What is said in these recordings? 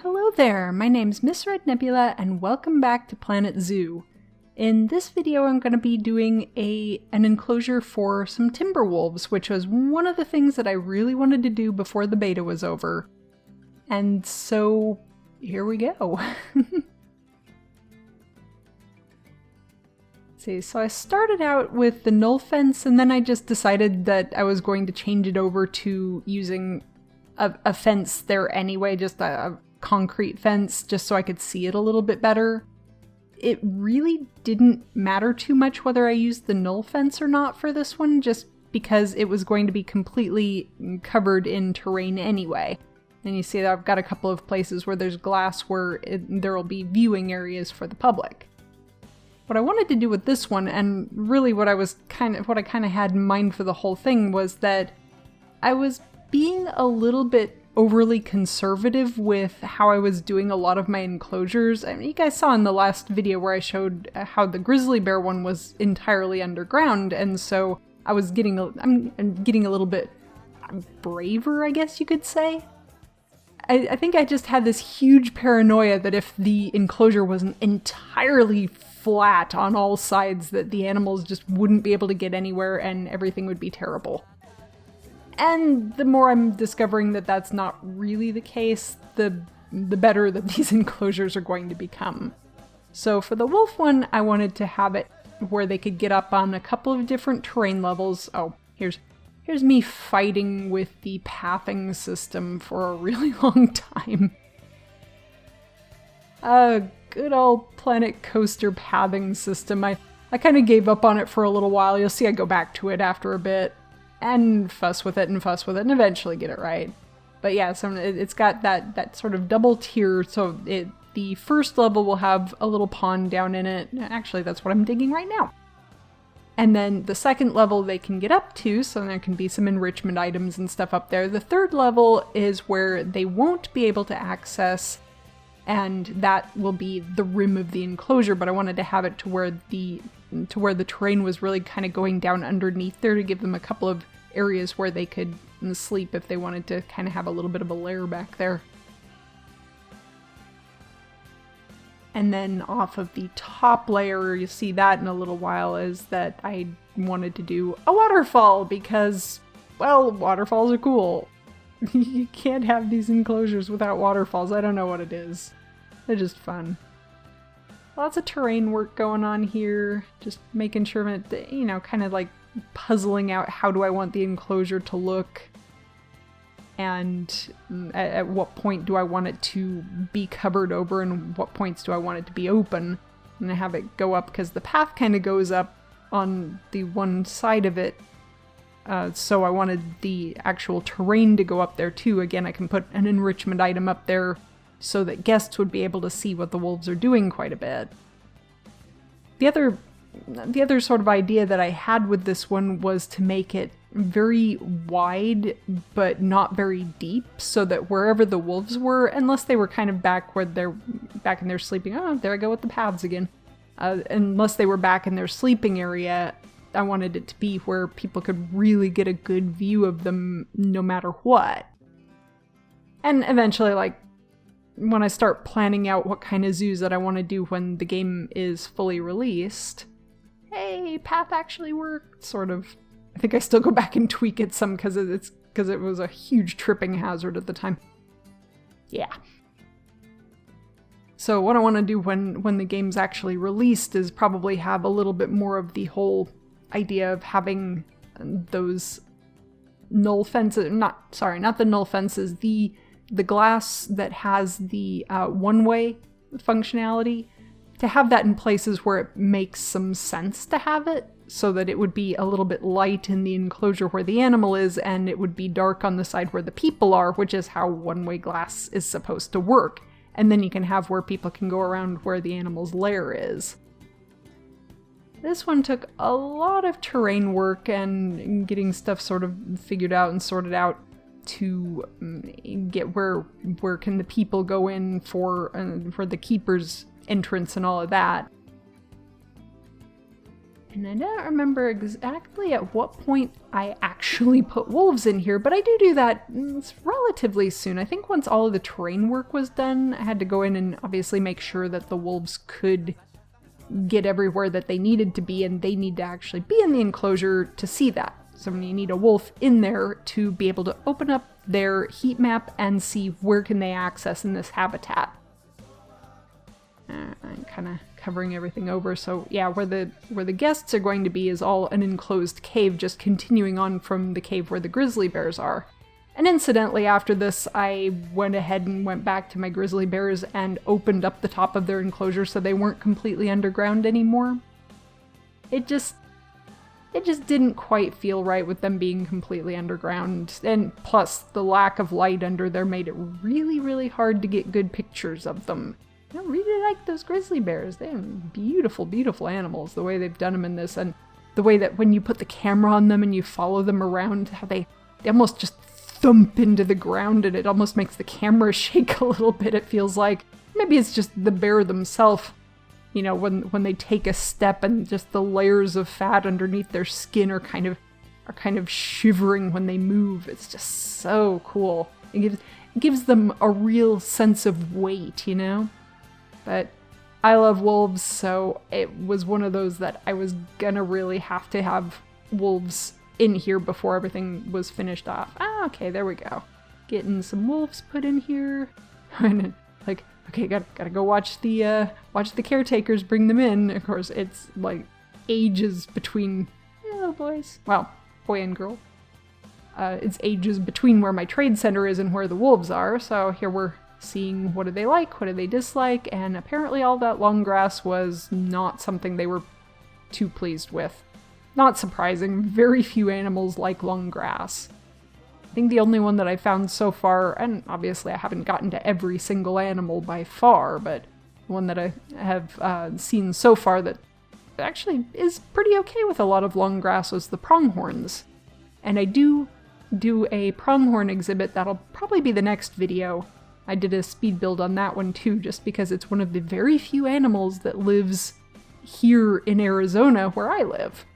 Hello there, my name's Ms.RedNebula and welcome back to Planet Zoo. In this video I'm going to be doing an enclosure for some timber wolves, which was one of the things that I really wanted to do before the beta was over. And so, here we go. See, so I started out with the null fence and then I just decided that I was going to change it over to using a fence there anyway, just a concrete fence, just so I could see it a little bit better. It really didn't matter too much whether I used the null fence or not for this one, just because it was going to be completely covered in terrain anyway. And you see that I've got a couple of places where there's glass where there will be viewing areas for the public. What I wanted to do with this one, and really what I kind of had in mind for the whole thing, was that I was being a little bit overly conservative with how I was doing a lot of my enclosures. I mean, you guys saw in the last video where I showed how the grizzly bear one was entirely underground, and so I was I'm getting a little bit braver, I guess you could say. I think I just had this huge paranoia that if the enclosure wasn't entirely flat on all sides, that the animals just wouldn't be able to get anywhere and everything would be terrible. And the more I'm discovering that that's not really the case, the better that these enclosures are going to become. So for the wolf one, I wanted to have it where they could get up on a couple of different terrain levels. Oh, here's me fighting with the pathing system for a really long time. Good old Planet Coaster pathing system. I kind of gave up on it for a little while. You'll see I go back to it after a bit. And fuss with it and eventually get it right. But yeah, so it's got that sort of double tier, so the first level will have a little pond down in it. Actually, that's what I'm digging right now. And then the second level they can get up to, so there can be some enrichment items and stuff up there. The third level is where they won't be able to access, and that will be the rim of the enclosure, but I wanted to have it to where the terrain was really kind of going down underneath there to give them a couple of areas where they could sleep if they wanted to kind of have a little bit of a lair back there. And then off of the top layer, you'll see that in a little while, is that I wanted to do a waterfall because, well, waterfalls are cool. You can't have these enclosures without waterfalls. I don't know what it is. They're just fun. Lots of terrain work going on here, just making sure that, you know, kind of like puzzling out how do I want the enclosure to look, and at what point do I want it to be covered over and what points do I want it to be open, and I have it go up because the path kind of goes up on the one side of it, so I wanted the actual terrain to go up there too. Again, I can put an enrichment item up there so that guests would be able to see what the wolves are doing quite a bit. The other sort of idea that I had with this one was to make it very wide but not very deep, so that wherever the wolves were, unless they were kind of back in their sleeping, oh, there I go with the paths again. Unless they were back in their sleeping area, I wanted it to be where people could really get a good view of them no matter what. And eventually, like, when I start planning out what kind of zoos that I want to do when the game is fully released, hey, path actually worked, sort of. I think I still go back and tweak it some because it was a huge tripping hazard at the time. Yeah. So what I want to do when the game's actually released is probably have a little bit more of the whole idea of having those null fences, not the null fences, the glass that has the one-way functionality, to have that in places where it makes some sense to have it, so that it would be a little bit light in the enclosure where the animal is, and it would be dark on the side where the people are, which is how one-way glass is supposed to work. And then you can have where people can go around where the animal's lair is. This one took a lot of terrain work and getting stuff sort of figured out and sorted out to get where can the people go in for the keeper's entrance and all of that. And I don't remember exactly at what point I actually put wolves in here, but I do that relatively soon. I think once all of the terrain work was done, I had to go in and obviously make sure that the wolves could get everywhere that they needed to be, and they need to actually be in the enclosure to see that. So you need a wolf in there to be able to open up their heat map and see where can they access in this habitat. I'm kind of covering everything over, so yeah, where the guests are going to be is all an enclosed cave, just continuing on from the cave where the grizzly bears are. And incidentally, after this, I went ahead and went back to my grizzly bears and opened up the top of their enclosure so they weren't completely underground anymore. It just didn't quite feel right with them being completely underground, and plus the lack of light under there made it really, really hard to get good pictures of them. I really like those grizzly bears. They're beautiful, beautiful animals, the way they've done them in this, and the way that when you put the camera on them and you follow them around, how they almost just thump into the ground, and it almost makes the camera shake a little bit, it feels like. Maybe it's just the bear themselves, you know, when they take a step and just the layers of fat underneath their skin are kind of shivering when they move. It's just so cool. It gives them a real sense of weight, you know? But I love wolves, so it was one of those that I was gonna really have to have wolves in here before everything was finished off. Ah, okay, there we go. Getting some wolves put in here. Like, okay, gotta go watch the caretakers bring them in. Of course, it's like ages between little boys. Well, boy and girl. It's ages between where my trade center is and where the wolves are. So here we're seeing what do they like, what do they dislike, and apparently all that long grass was not something they were too pleased with. Not surprising, very few animals like long grass. I think the only one that I found so far, and obviously I haven't gotten to every single animal by far, but the one that I have seen so far that actually is pretty okay with a lot of long grass was the pronghorns. And I do a pronghorn exhibit that'll probably be the next video. I did a speed build on that one too, just because it's one of the very few animals that lives here in Arizona where I live.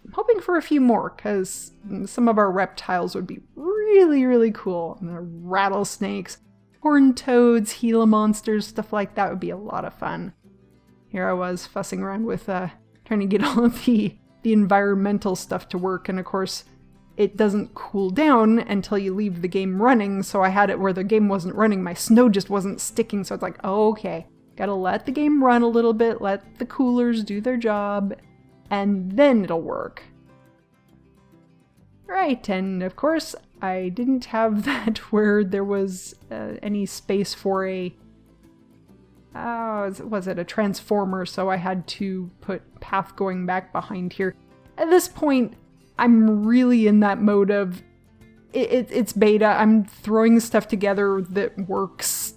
I'm hoping for a few more, because some of our reptiles would be really, really cool. And rattlesnakes, horned toads, Gila monsters, stuff like that would be a lot of fun. Here I was fussing around with trying to get all of the environmental stuff to work, and of course it doesn't cool down until you leave the game running, so I had it where the game wasn't running, my snow just wasn't sticking, so it's like, oh, okay, gotta let the game run a little bit, let the coolers do their job, and then it'll work. Right, and of course, I didn't have that where there was any space for a was it a transformer, so I had to put path going back behind here. At this point, I'm really in that mode of, it's beta, I'm throwing stuff together that works.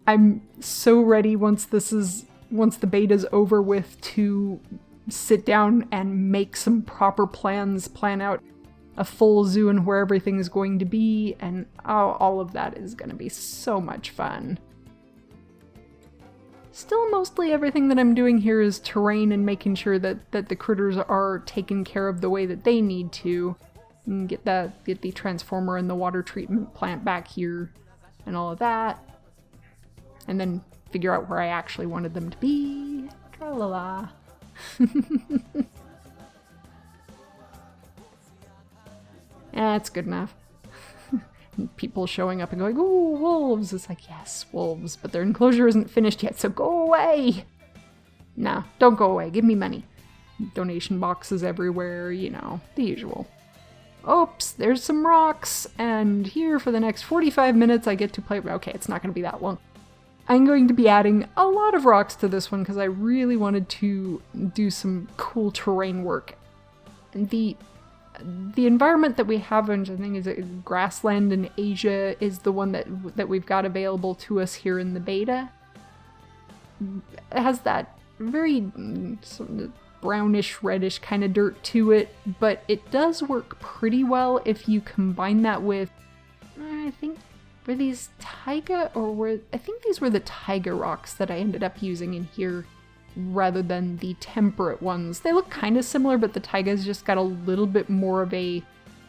I'm so ready once the beta's over with to sit down and make some proper plans, plan out a full zoo and where everything's going to be, and all of that is going to be so much fun. Still, mostly everything that I'm doing here is terrain and making sure that the critters are taken care of the way that they need to. And get the transformer and the water treatment plant back here and all of that. And then figure out where I actually wanted them to be. Tra-la-la. That's good enough. People showing up and going, ooh, wolves! It's like, yes, wolves, but their enclosure isn't finished yet, so go away! Nah, don't go away, give me money. Donation boxes everywhere, you know, the usual. Oops, there's some rocks, and here for the next 45 minutes I get to play. Okay, it's not going to be that long. I'm going to be adding a lot of rocks to this one because I really wanted to do some cool terrain work. And the environment that we have, which I think is grassland in Asia, is the one that we've got available to us here in the beta. It has that very sort of brownish, reddish kind of dirt to it, but it does work pretty well if you combine that with, I think, were these taiga, or I think these were the taiga rocks that I ended up using in here. rather than the temperate ones. They look kind of similar, but the taiga's just got a little bit more of a,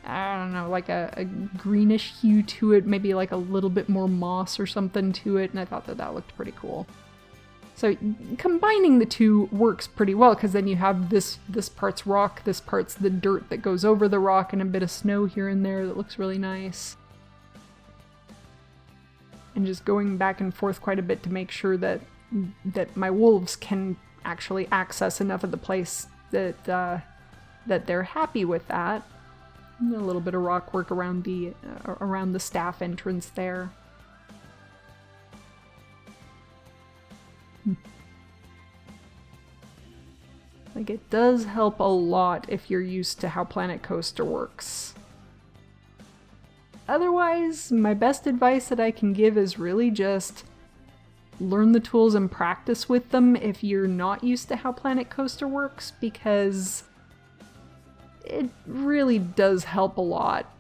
I don't know, like a greenish hue to it, maybe like a little bit more moss or something to it, and I thought that looked pretty cool. So combining the two works pretty well, because then you have this part's rock, this part's the dirt that goes over the rock, and a bit of snow here and there that looks really nice. And just going back and forth quite a bit to make sure that my wolves can actually access enough of the place that they're happy with that. And a little bit of rock work around the staff entrance there. Like, it does help a lot if you're used to how Planet Coaster works. Otherwise, my best advice that I can give is really just learn the tools and practice with them if you're not used to how Planet Coaster works, because it really does help a lot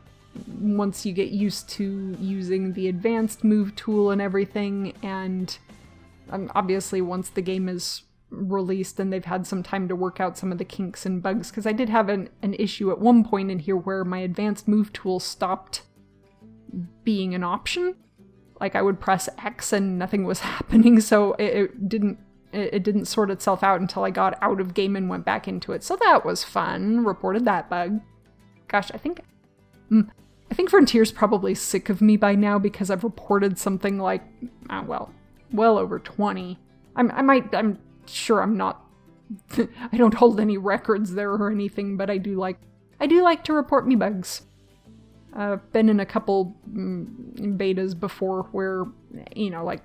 once you get used to using the advanced move tool and everything, and obviously once the game is released and they've had some time to work out some of the kinks and bugs, because I did have an issue at one point in here where my advanced move tool stopped being an option. Like, I would press X and nothing was happening, so it didn't sort itself out until I got out of game and went back into it. So that was fun. Reported that bug. Gosh, I think Frontier's probably sick of me by now because I've reported something like, well over 20. I'm sure I'm not. I don't hold any records there or anything, but I do like to report me bugs. I've been in a couple betas before where, you know, like,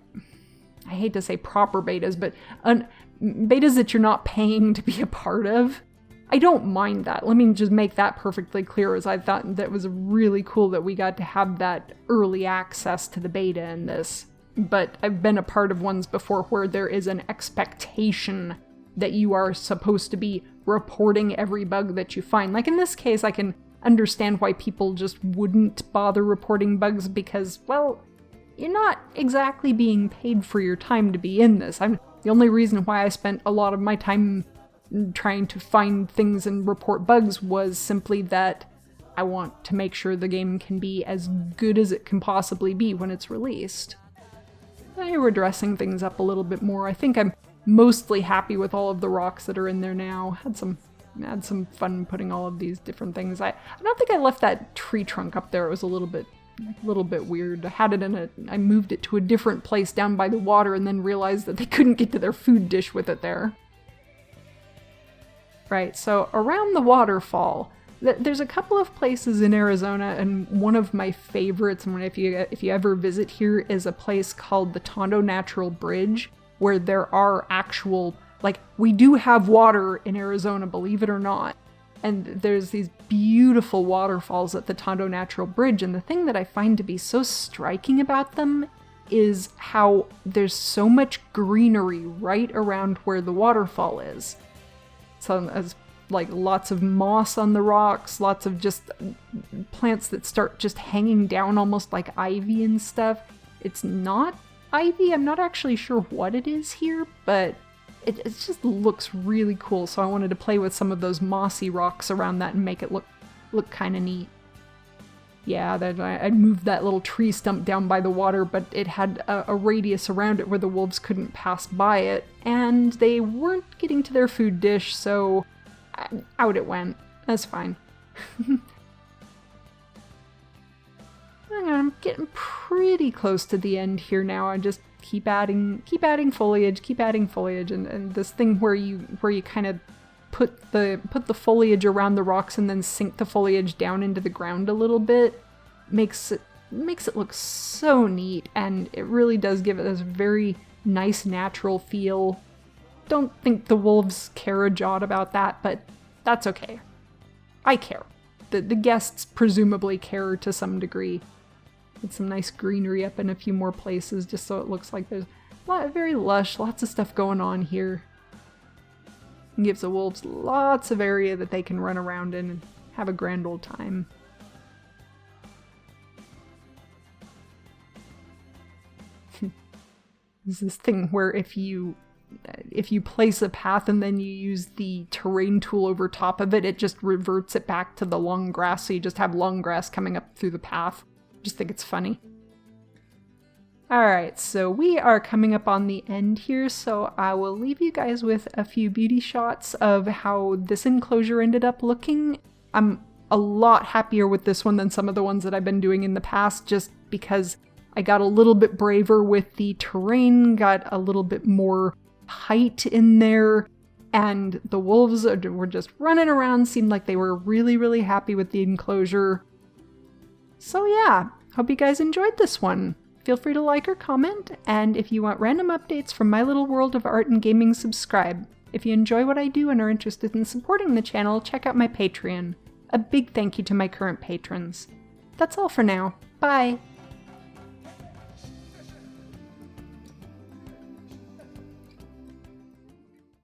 I hate to say proper betas, but betas that you're not paying to be a part of. I don't mind that. Let me just make that perfectly clear, as I thought that was really cool that we got to have that early access to the beta in this. But I've been a part of ones before where there is an expectation that you are supposed to be reporting every bug that you find. Like in this case, I can understand why people just wouldn't bother reporting bugs because, well, you're not exactly being paid for your time to be in this. The only reason why I spent a lot of my time trying to find things and report bugs was simply that I want to make sure the game can be as good as it can possibly be when it's released. They were dressing things up a little bit more. I think I'm mostly happy with all of the rocks that are in there now. Had some fun putting all of these different things. I don't think I left that tree trunk up there. It was a little bit weird. I had it I moved it to a different place down by the water and then realized that they couldn't get to their food dish with it there. Right, so around the waterfall, there's a couple of places in Arizona, and one of my favorites, and if you ever visit here, is a place called the Tondo Natural Bridge, where there are actual, like, we do have water in Arizona, believe it or not. And there's these beautiful waterfalls at the Tondo Natural Bridge, and the thing that I find to be so striking about them is how there's so much greenery right around where the waterfall is. So as like lots of moss on the rocks, lots of just plants that start just hanging down almost like ivy and stuff. It's not ivy, I'm not actually sure what it is here, but it just looks really cool, so I wanted to play with some of those mossy rocks around that and make it look kind of neat. Yeah, I moved that little tree stump down by the water, but it had a radius around it where the wolves couldn't pass by it, and they weren't getting to their food dish, so out it went. That's fine. I'm getting pretty close to the end here now. I just keep adding foliage, and this thing where you kind of put the foliage around the rocks and then sink the foliage down into the ground a little bit makes it look so neat, and it really does give it this very nice natural feel. Don't think the wolves care a jot about that, but that's okay. I care. The guests presumably care to some degree. With some nice greenery up in a few more places, just so it looks like there's very lush, lots of stuff going on here. It gives the wolves lots of area that they can run around in and have a grand old time. There's this thing where if you if you place a path and then you use the terrain tool over top of it, it just reverts it back to the long grass, so you just have long grass coming up through the path. Just think it's funny. Alright, so we are coming up on the end here, so I will leave you guys with a few beauty shots of how this enclosure ended up looking. I'm a lot happier with this one than some of the ones that I've been doing in the past, just because I got a little bit braver with the terrain, got a little bit more height in there, and the wolves were just running around, seemed like they were really, really happy with the enclosure. So yeah, hope you guys enjoyed this one. Feel free to like or comment, and if you want random updates from my little world of art and gaming, subscribe. If you enjoy what I do and are interested in supporting the channel, check out my Patreon. A big thank you to my current patrons. That's all for now. Bye!